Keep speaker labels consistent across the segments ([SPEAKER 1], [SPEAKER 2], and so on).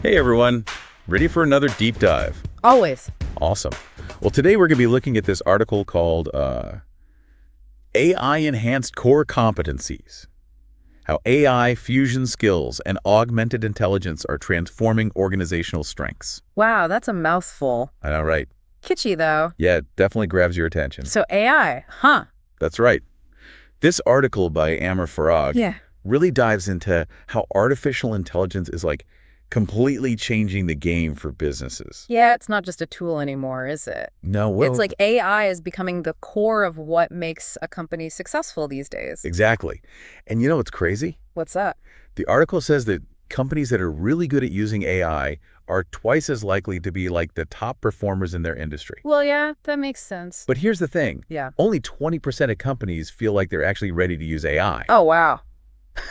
[SPEAKER 1] Hey everyone, ready for another deep dive?
[SPEAKER 2] Always.
[SPEAKER 1] Awesome. Well, today we're going to be looking at this article called AI Enhanced Core Competencies. How AI, fusion skills, and augmented intelligence are transforming organizational strengths.
[SPEAKER 2] Wow, that's a mouthful.
[SPEAKER 1] I know, right?
[SPEAKER 2] Kitschy, though.
[SPEAKER 1] Yeah, it definitely grabs your attention.
[SPEAKER 2] So AI, huh?
[SPEAKER 1] That's right. This article by Amr Farag really dives into how artificial intelligence is completely changing the game for businesses.
[SPEAKER 2] Yeah, it's not just a tool anymore, is it?
[SPEAKER 1] No, well,
[SPEAKER 2] It's like AI is becoming the core of what makes a company successful these days.
[SPEAKER 1] exactly. And you know what's crazy?
[SPEAKER 2] What's that?
[SPEAKER 1] The article says that companies that are really good at using AI are twice as likely to be like the top performers in their industry.
[SPEAKER 2] Well, yeah, that makes sense.
[SPEAKER 1] But here's the thing.
[SPEAKER 2] Yeah.
[SPEAKER 1] Only 20% of companies feel like they're actually ready to use AI.
[SPEAKER 2] Oh, wow.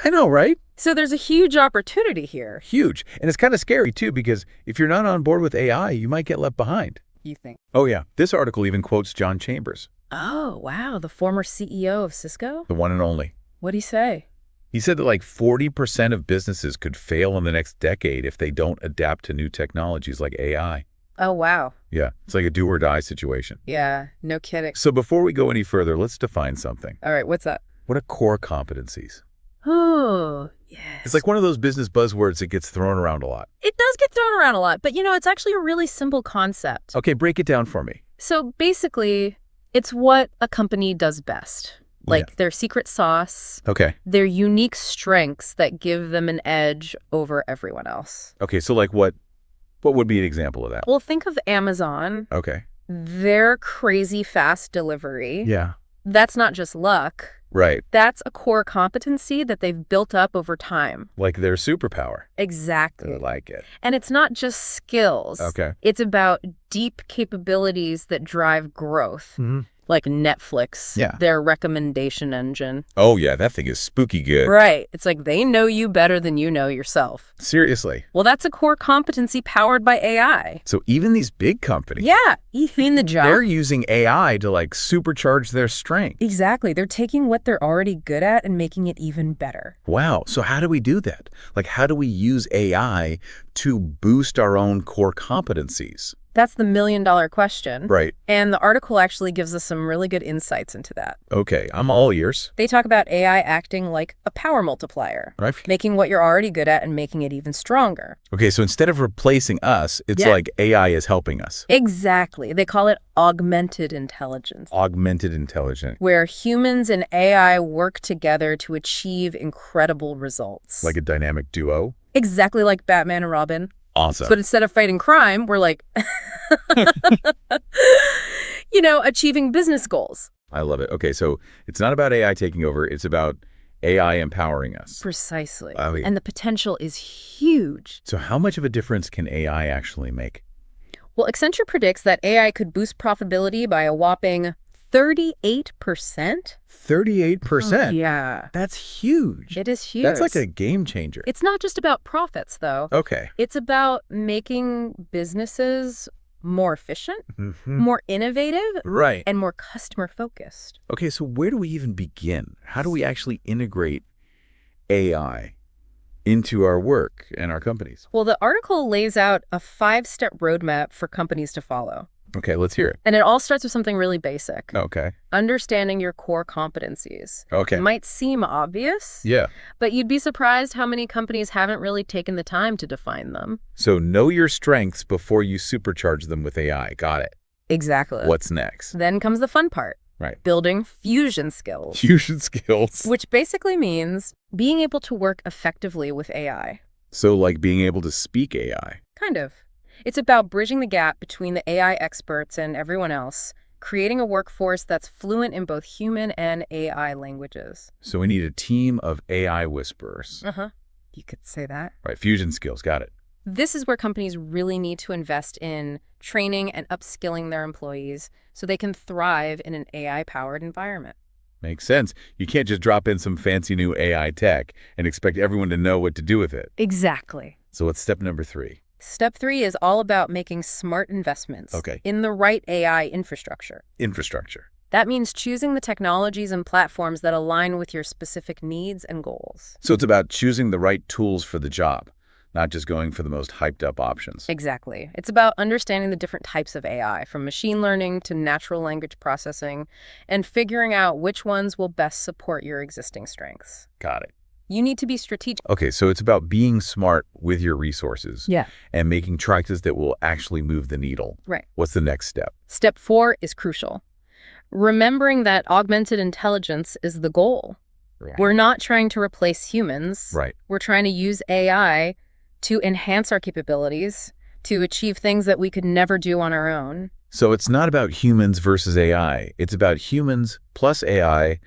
[SPEAKER 1] I know, right?
[SPEAKER 2] So there's a huge opportunity here.
[SPEAKER 1] Huge. And it's kind of scary, too, because if you're not on board with AI, you might get left behind.
[SPEAKER 2] You think?
[SPEAKER 1] Oh, yeah. This article even quotes John Chambers,
[SPEAKER 2] Oh, wow. The former CEO of Cisco?
[SPEAKER 1] the one and only.
[SPEAKER 2] What'd he say?
[SPEAKER 1] He said that 40% of businesses could fail in the next decade if they don't adapt to new technologies like AI.
[SPEAKER 2] Oh, wow.
[SPEAKER 1] Yeah, it's like a do or die situation.
[SPEAKER 2] Yeah, no kidding.
[SPEAKER 1] So before we go any further, let's define something.
[SPEAKER 2] All right, what's that?
[SPEAKER 1] What are core competencies?
[SPEAKER 2] Oh, yes.
[SPEAKER 1] It's like one of those business buzzwords that gets thrown around a lot.
[SPEAKER 2] It does get thrown around a lot, but it's actually a really simple concept.
[SPEAKER 1] Okay, break it down for me.
[SPEAKER 2] So basically, it's what a company does best. Like their secret sauce,
[SPEAKER 1] Okay.
[SPEAKER 2] their unique strengths that give them an edge over everyone else.
[SPEAKER 1] Okay, so what would be an example of that?
[SPEAKER 2] Well, think of Amazon,
[SPEAKER 1] Okay.
[SPEAKER 2] their crazy fast delivery.
[SPEAKER 1] Yeah.
[SPEAKER 2] That's not just luck.
[SPEAKER 1] Right.
[SPEAKER 2] That's a core competency that they've built up over time.
[SPEAKER 1] Like their superpower.
[SPEAKER 2] Exactly.
[SPEAKER 1] I like it.
[SPEAKER 2] And it's not just skills.
[SPEAKER 1] Okay.
[SPEAKER 2] It's about deep capabilities that drive growth.
[SPEAKER 1] Mm-hmm.
[SPEAKER 2] Like Netflix,
[SPEAKER 1] Yeah.
[SPEAKER 2] their recommendation engine.
[SPEAKER 1] Oh, yeah, that thing is spooky good.
[SPEAKER 2] Right. It's like they know you better than you know yourself.
[SPEAKER 1] Seriously.
[SPEAKER 2] Well, that's a core competency powered by AI.
[SPEAKER 1] So even these big companies,
[SPEAKER 2] Yeah. Even the job.
[SPEAKER 1] they're using AI to supercharge their strength.
[SPEAKER 2] Exactly. They're taking what they're already good at and making it even better.
[SPEAKER 1] Wow. So how do we do that? How do we use AI to boost our own core competencies?
[SPEAKER 2] That's the million-dollar question.
[SPEAKER 1] Right.
[SPEAKER 2] And the article actually gives us some really good insights into that.
[SPEAKER 1] Okay. I'm all ears.
[SPEAKER 2] They talk about AI acting like a power multiplier,
[SPEAKER 1] Right.
[SPEAKER 2] making what you're already good at and making it even stronger.
[SPEAKER 1] Okay. So instead of replacing us, it's like AI is helping us.
[SPEAKER 2] Exactly. They call it augmented intelligence,
[SPEAKER 1] Augmented intelligence.
[SPEAKER 2] where humans and AI work together to achieve incredible results.
[SPEAKER 1] Like a dynamic duo.
[SPEAKER 2] Exactly like Batman and Robin.
[SPEAKER 1] Awesome.
[SPEAKER 2] But instead of fighting crime, we're achieving business goals.
[SPEAKER 1] I love it. Okay. So it's not about AI taking over. It's about AI empowering us.
[SPEAKER 2] Precisely.
[SPEAKER 1] Oh, yeah.
[SPEAKER 2] And the potential is huge.
[SPEAKER 1] So how much of a difference can AI actually make?
[SPEAKER 2] Well, Accenture predicts that AI could boost profitability by a whopping 38%.
[SPEAKER 1] 38%?
[SPEAKER 2] Yeah.
[SPEAKER 1] That's huge.
[SPEAKER 2] It is huge.
[SPEAKER 1] That's like a game changer.
[SPEAKER 2] It's not just about profits, though.
[SPEAKER 1] Okay.
[SPEAKER 2] It's about making businesses more efficient,
[SPEAKER 1] Mm-hmm.
[SPEAKER 2] more innovative,
[SPEAKER 1] Right.
[SPEAKER 2] and more customer-focused.
[SPEAKER 1] Okay, so where do we even begin? How do we actually integrate AI into our work and our companies?
[SPEAKER 2] Well, the article lays out a 5-step roadmap for companies to follow.
[SPEAKER 1] Okay, let's hear it.
[SPEAKER 2] And it all starts with something really basic.
[SPEAKER 1] Okay.
[SPEAKER 2] Understanding your core competencies.
[SPEAKER 1] Okay.
[SPEAKER 2] It might seem obvious,
[SPEAKER 1] Yeah.
[SPEAKER 2] but you'd be surprised how many companies haven't really taken the time to define them.
[SPEAKER 1] So know your strengths before you supercharge them with AI. Got it.
[SPEAKER 2] Exactly.
[SPEAKER 1] What's next?
[SPEAKER 2] Then comes the fun part.
[SPEAKER 1] Right.
[SPEAKER 2] Building fusion skills.
[SPEAKER 1] Fusion skills.
[SPEAKER 2] Which basically means being able to work effectively with AI.
[SPEAKER 1] So being able to speak AI.
[SPEAKER 2] Kind of. It's about bridging the gap between the AI experts and everyone else, creating a workforce that's fluent in both human and AI languages.
[SPEAKER 1] So we need a team of AI whisperers.
[SPEAKER 2] Uh-huh. You could say that.
[SPEAKER 1] Right, fusion skills. Got it.
[SPEAKER 2] This is where companies really need to invest in training and upskilling their employees so they can thrive in an AI-powered environment.
[SPEAKER 1] Makes sense. You can't just drop in some fancy new AI tech and expect everyone to know what to do with it.
[SPEAKER 2] Exactly.
[SPEAKER 1] So what's step number 3?
[SPEAKER 2] Step 3 is all about making smart investments
[SPEAKER 1] Okay.
[SPEAKER 2] in the right AI infrastructure.
[SPEAKER 1] Infrastructure.
[SPEAKER 2] That means choosing the technologies and platforms that align with your specific needs and goals.
[SPEAKER 1] So it's about choosing the right tools for the job, not just going for the most hyped-up options.
[SPEAKER 2] Exactly. It's about understanding the different types of AI, from machine learning to natural language processing, and figuring out which ones will best support your existing strengths.
[SPEAKER 1] Got it.
[SPEAKER 2] You need to be strategic.
[SPEAKER 1] Okay, so it's about being smart with your resources.
[SPEAKER 2] Yeah.
[SPEAKER 1] And making choices that will actually move the needle.
[SPEAKER 2] Right.
[SPEAKER 1] What's the next step?
[SPEAKER 2] Step 4 is crucial. Remembering that augmented intelligence is the goal.
[SPEAKER 1] Right.
[SPEAKER 2] We're not trying to replace humans.
[SPEAKER 1] Right.
[SPEAKER 2] We're trying to use AI to enhance our capabilities, to achieve things that we could never do on our own.
[SPEAKER 1] So it's not about humans versus AI. It's about humans plus AI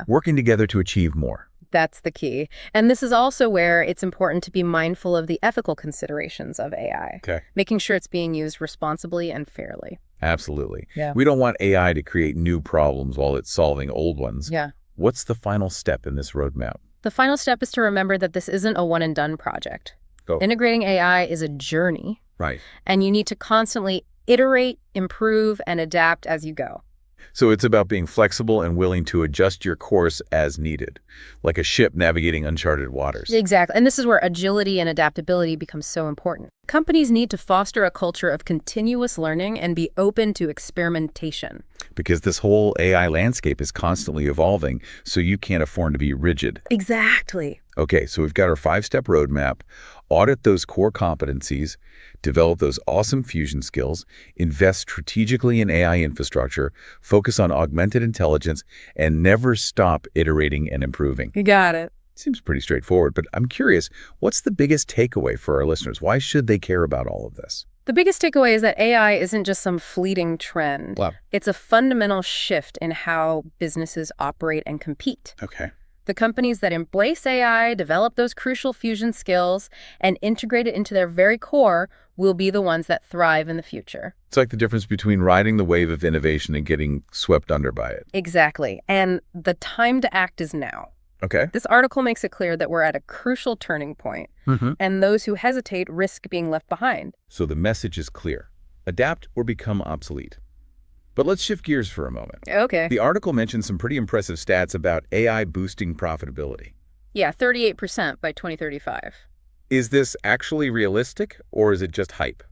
[SPEAKER 1] working together to achieve more.
[SPEAKER 2] That's the key. And this is also where it's important to be mindful of the ethical considerations of AI.
[SPEAKER 1] Okay.
[SPEAKER 2] Making sure it's being used responsibly and fairly.
[SPEAKER 1] Absolutely.
[SPEAKER 2] Yeah.
[SPEAKER 1] We don't want AI to create new problems while it's solving old ones.
[SPEAKER 2] Yeah.
[SPEAKER 1] What's the final step in this roadmap?
[SPEAKER 2] The final step is to remember that this isn't a one-and-done project.
[SPEAKER 1] Go.
[SPEAKER 2] Integrating AI is a journey.
[SPEAKER 1] Right.
[SPEAKER 2] And you need to constantly iterate, improve, and adapt as you go.
[SPEAKER 1] So it's about being flexible and willing to adjust your course as needed, like a ship navigating uncharted waters.
[SPEAKER 2] Exactly. And this is where agility and adaptability becomes so important. Companies need to foster a culture of continuous learning and be open to experimentation.
[SPEAKER 1] Because this whole AI landscape is constantly evolving, so you can't afford to be rigid.
[SPEAKER 2] Exactly.
[SPEAKER 1] Okay, so we've got our 5-step roadmap. Audit those core competencies, develop those awesome fusion skills, invest strategically in AI infrastructure, focus on augmented intelligence, and never stop iterating and improving.
[SPEAKER 2] You got it.
[SPEAKER 1] Seems pretty straightforward, but I'm curious, what's the biggest takeaway for our listeners? Why should they care about all of this?
[SPEAKER 2] The biggest takeaway is that AI isn't just some fleeting trend.
[SPEAKER 1] Wow.
[SPEAKER 2] It's a fundamental shift in how businesses operate and compete.
[SPEAKER 1] Okay.
[SPEAKER 2] The companies that embrace AI, develop those crucial fusion skills, and integrate it into their very core will be the ones that thrive in the future.
[SPEAKER 1] It's like the difference between riding the wave of innovation and getting swept under by it.
[SPEAKER 2] Exactly. And the time to act is now.
[SPEAKER 1] Okay.
[SPEAKER 2] This article makes it clear that we're at a crucial turning point, and those who hesitate risk being left behind.
[SPEAKER 1] So the message is clear. Adapt or become obsolete. But let's shift gears for a moment.
[SPEAKER 2] Okay.
[SPEAKER 1] The article mentions some pretty impressive stats about AI boosting profitability.
[SPEAKER 2] Yeah, 38% by 2035.
[SPEAKER 1] Is this actually realistic, or is it just hype?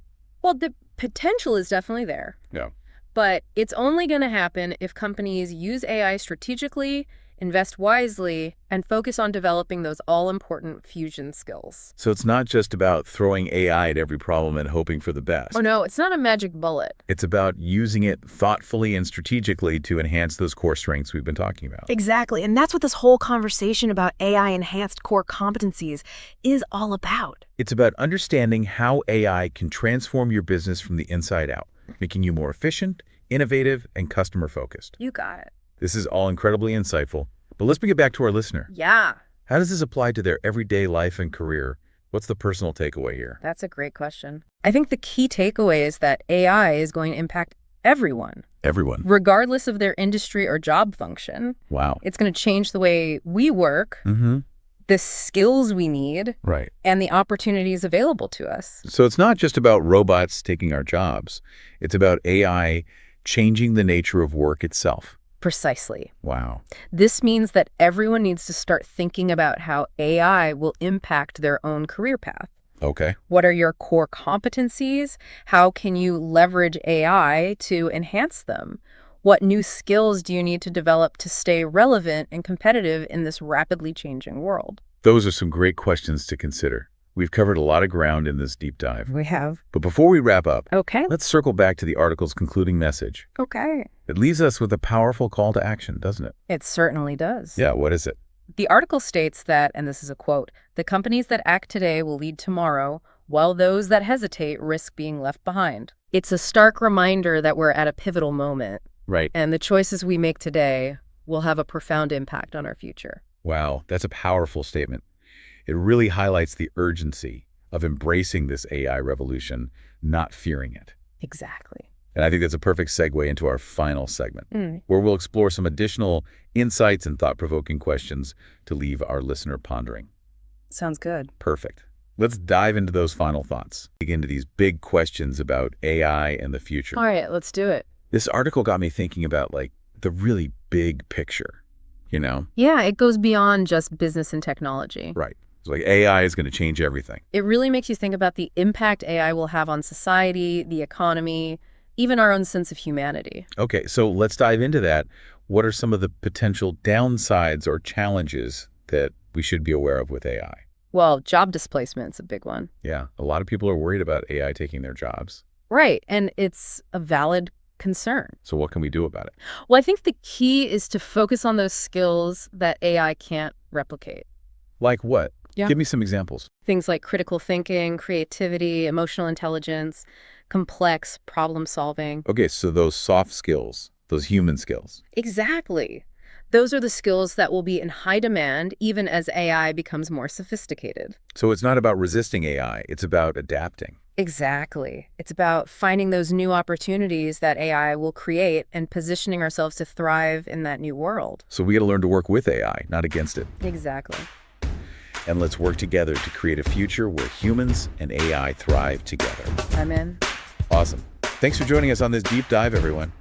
[SPEAKER 2] Well, the potential is definitely there.
[SPEAKER 1] Yeah.
[SPEAKER 2] But it's only going to happen if companies use AI strategically, invest wisely, and focus on developing those all-important fusion skills.
[SPEAKER 1] So it's not just about throwing AI at every problem and hoping for the best.
[SPEAKER 2] Oh, no, it's not a magic bullet.
[SPEAKER 1] It's about using it thoughtfully and strategically to enhance those core strengths we've been talking about.
[SPEAKER 3] Exactly. And that's what this whole conversation about AI-enhanced core competencies is all about.
[SPEAKER 1] It's about understanding how AI can transform your business from the inside out, making you more efficient, innovative, and customer-focused.
[SPEAKER 2] You got it.
[SPEAKER 1] This is all incredibly insightful, but let's bring it back to our listener.
[SPEAKER 2] Yeah.
[SPEAKER 1] How does this apply to their everyday life and career? What's the personal takeaway here?
[SPEAKER 2] That's a great question. I think the key takeaway is that AI is going to impact everyone.
[SPEAKER 1] Everyone.
[SPEAKER 2] Regardless of their industry or job function.
[SPEAKER 1] Wow.
[SPEAKER 2] It's going to change the way we work, the skills we need,
[SPEAKER 1] Right.
[SPEAKER 2] and the opportunities available to us.
[SPEAKER 1] So it's not just about robots taking our jobs. It's about AI changing the nature of work itself.
[SPEAKER 2] Precisely.
[SPEAKER 1] Wow.
[SPEAKER 2] This means that everyone needs to start thinking about how AI will impact their own career path.
[SPEAKER 1] Okay.
[SPEAKER 2] What are your core competencies? How can you leverage AI to enhance them? What new skills do you need to develop to stay relevant and competitive in this rapidly changing world?
[SPEAKER 1] Those are some great questions to consider. We've covered a lot of ground in this deep dive.
[SPEAKER 2] We have.
[SPEAKER 1] But before we wrap up,
[SPEAKER 2] Okay.
[SPEAKER 1] let's circle back to the article's concluding message.
[SPEAKER 2] Okay.
[SPEAKER 1] It leaves us with a powerful call to action, doesn't it?
[SPEAKER 2] It certainly does.
[SPEAKER 1] Yeah, what is it?
[SPEAKER 2] The article states that, and this is a quote, "The companies that act today will lead tomorrow, while those that hesitate risk being left behind." It's a stark reminder that we're at a pivotal moment,
[SPEAKER 1] Right.
[SPEAKER 2] and the choices we make today will have a profound impact on our future.
[SPEAKER 1] Wow, that's a powerful statement. It really highlights the urgency of embracing this AI revolution, not fearing it.
[SPEAKER 2] Exactly.
[SPEAKER 1] And I think that's a perfect segue into our final segment, where we'll explore some additional insights and thought-provoking questions to leave our listener pondering.
[SPEAKER 2] Sounds good.
[SPEAKER 1] Perfect. Let's dive into those final thoughts, dig into these big questions about AI and the future.
[SPEAKER 2] All right, let's do it.
[SPEAKER 1] This article got me thinking about, like, the really big picture, you know?
[SPEAKER 2] Yeah, it goes beyond just business and technology.
[SPEAKER 1] Right. It's like AI is going to change everything.
[SPEAKER 2] It really makes you think about the impact AI will have on society, the economy, even our own sense of humanity.
[SPEAKER 1] Okay, so let's dive into that. What are some of the potential downsides or challenges that we should be aware of with AI?
[SPEAKER 2] Well, job displacement's a big one.
[SPEAKER 1] Yeah, a lot of people are worried about AI taking their jobs.
[SPEAKER 2] Right, and it's a valid concern.
[SPEAKER 1] So what can we do about it?
[SPEAKER 2] Well, I think the key is to focus on those skills that AI can't replicate.
[SPEAKER 1] Like what?
[SPEAKER 2] Yeah.
[SPEAKER 1] Give me some examples.
[SPEAKER 2] Things like critical thinking, creativity, emotional intelligence, complex problem solving.
[SPEAKER 1] Okay, so those soft skills, those human skills.
[SPEAKER 2] Exactly. Those are the skills that will be in high demand even as AI becomes more sophisticated.
[SPEAKER 1] So it's not about resisting AI, it's about adapting.
[SPEAKER 2] Exactly. It's about finding those new opportunities that AI will create and positioning ourselves to thrive in that new world.
[SPEAKER 1] So we got to learn to work with AI, not against it.
[SPEAKER 2] Exactly.
[SPEAKER 1] And let's work together to create a future where humans and AI thrive together.
[SPEAKER 2] I'm in.
[SPEAKER 1] Awesome. Thanks for joining us on this deep dive, everyone.